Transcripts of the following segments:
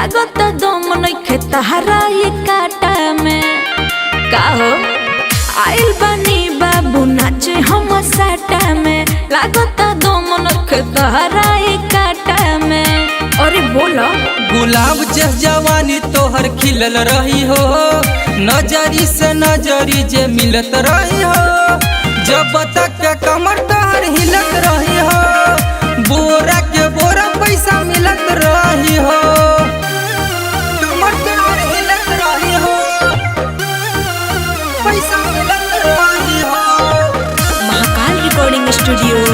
लागत दम नइखे तहरा ये काटा में। का हो आइल बानी बाबू नाचे हम साटा में, लागत दम नइखे तहरा ये काटा में। अरे बोलो गुलाब जस जवानी तोहर खिलल रही हो, नजरी से नजरी जे मिलत रही हो, जब तक कमर तोहर हिलत रही हो, बोरा के बोरा पैसा मिलत रही हो, कमर तोहर हिलत रही हो, पैसा मिलत रही हो। Mahakal recording studio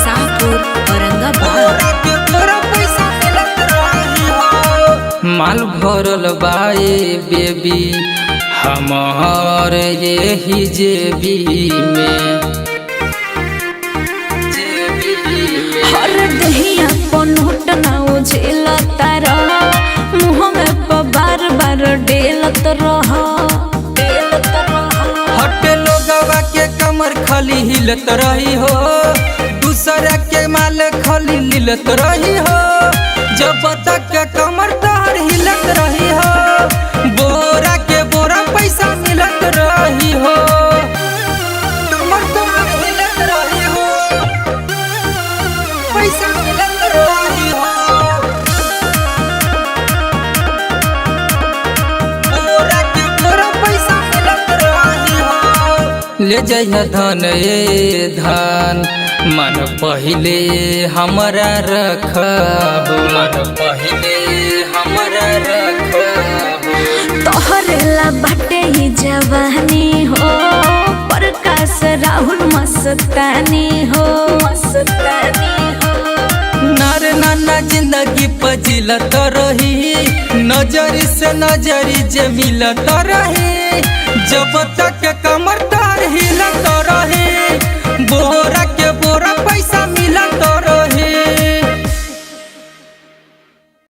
Shahpur Aurangabad. बोरा के बोरा पैसा मिलत रही हो। माल भरल बाए बेबी हमार यही जेबी में, हर दहिया पनोट ना उझेला तारा, मुँह में बार बार डेलत रह। हटे लोगवा के कमर खाली हिलत रही हो, दूसरा के माल खाली लिलत रही हो, जब तक कमर तोहर हिलत रही हो, बोरा के बोरा पैसा मिलत रही हो, कमर तोहर हिलत रही हो, पैसा मिलत रही हो, बोरा के बोरा पैसा मिलत रही हो। ले जइहा धन ए धन, मन पहिले हमरा रखहो, मन पहिले हमरा रखहो। तोहरेला बाटे ही जवानी हो, प्रकाश राहुल मस्तानी हो, मस्तानी हो। नार नाना जिंदगी पजिलत रही, नजरी से नजरी जे मिलत रही, जब तक कमर